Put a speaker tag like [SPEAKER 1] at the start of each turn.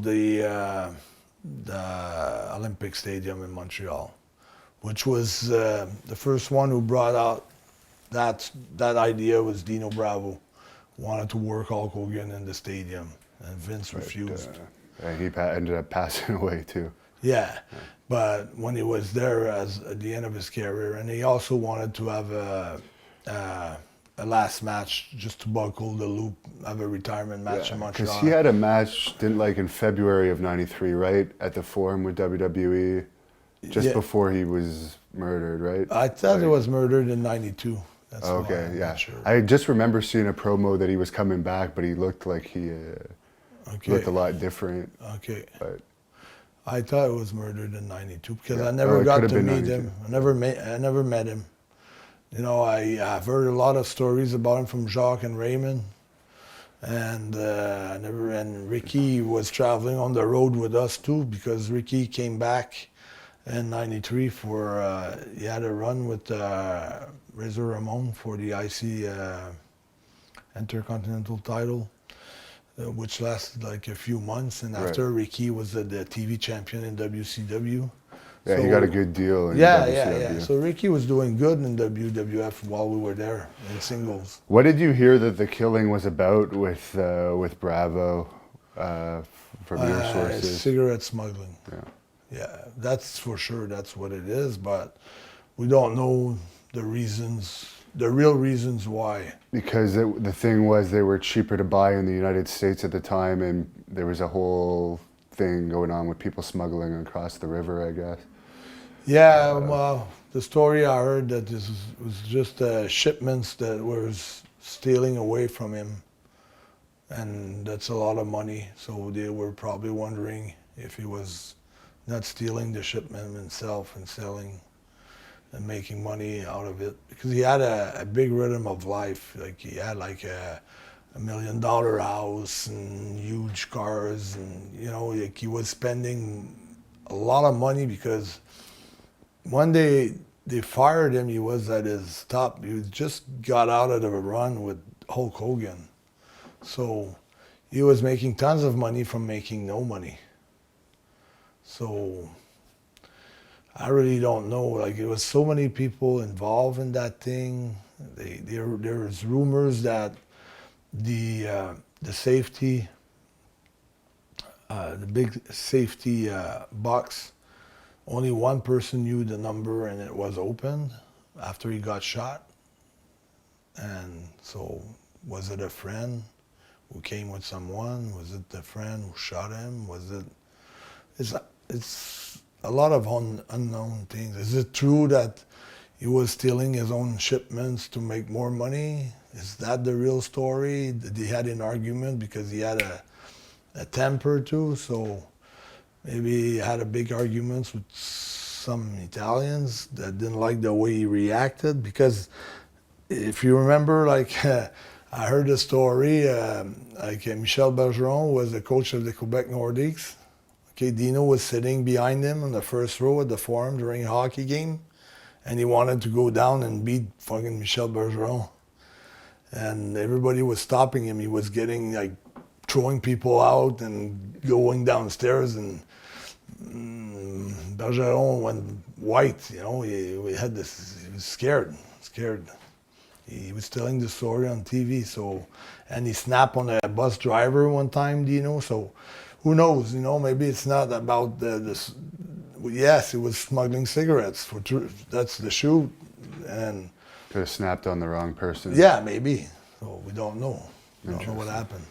[SPEAKER 1] the Olympic Stadium in Montreal, which was the first one who brought out that idea was Dino Bravo. Wanted to work Hulk Hogan in the stadium, and Vince refused.
[SPEAKER 2] And he ended up passing away too.
[SPEAKER 1] Yeah, but when he was there at the end of his career, and he also wanted to have a last match just to buckle the loop, have a retirement match in Montreal.
[SPEAKER 2] Because he had a match, in February of '93, right, at the Forum with WWE, just before he was murdered, right?
[SPEAKER 1] I thought he was murdered in '92. That's
[SPEAKER 2] okay, yeah.
[SPEAKER 1] Sure.
[SPEAKER 2] I just remember seeing a promo that he was coming back, but he looked like he looked a lot different.
[SPEAKER 1] Okay.
[SPEAKER 2] But
[SPEAKER 1] I thought he was murdered in '92 because I never got to meet him. I never met him. You know, I've heard a lot of stories about him from Jacques and Raymond, and and Ricky was traveling on the road with us too because Ricky came back in '93 for he had a run with Razor Ramon for the IC Intercontinental title, which lasted like a few months, and after Ricky was the TV champion in WCW.
[SPEAKER 2] Yeah, so, he got a good deal in WCW.
[SPEAKER 1] Yeah. So Ricky was doing good in WWF while we were there in singles.
[SPEAKER 2] What did you hear that the killing was about with Bravo from your sources?
[SPEAKER 1] Cigarette smuggling. Yeah, that's for sure. That's what it is, but we don't know the real reasons why. Because
[SPEAKER 2] the thing was they were cheaper to buy in the United States at the time, and there was a whole thing going on with people smuggling across the river, I guess.
[SPEAKER 1] Yeah, well, the story I heard that this was just shipments that were stealing away from him, and that's a lot of money. So they were probably wondering if he was not stealing the shipment himself and selling and making money out of it, because he had a big rhythm of life. Like he had like a $1 million house and huge cars, and you know, like he was spending a lot of money because one day they fired him. He was at his top. He just got out of a run with Hulk Hogan, so he was making tons of money from making no money. So I really don't know. Like, it was so many people involved in that thing. There was rumors that the safety, the big safety box, only one person knew the number, and it was opened after he got shot. And so, was it a friend who came with someone? Was it the friend who shot him? Was it? It's a lot of unknown things. Is it true that he was stealing his own shipments to make more money? Is that the real story? That he had an argument because he had a temper too? So maybe he had a big arguments with some Italians that didn't like the way he reacted. Because if you remember, like I heard a story, like Michel Bergeron was the coach of the Quebec Nordiques. Okay, Dino was sitting behind him on the first row at the Forum during a hockey game, and he wanted to go down and beat fucking Michel Bergeron. And everybody was stopping him. He was getting, like, throwing people out and going downstairs, and Bergeron went white, you know. He was scared. He was telling the story on TV, so, and he snapped on a bus driver one time, Dino, so who knows, you know, maybe it's not about this. Yes, it was smuggling cigarettes. That's the shoot. And
[SPEAKER 2] could have snapped on the wrong person.
[SPEAKER 1] Yeah, maybe. So we don't know. We don't know what happened.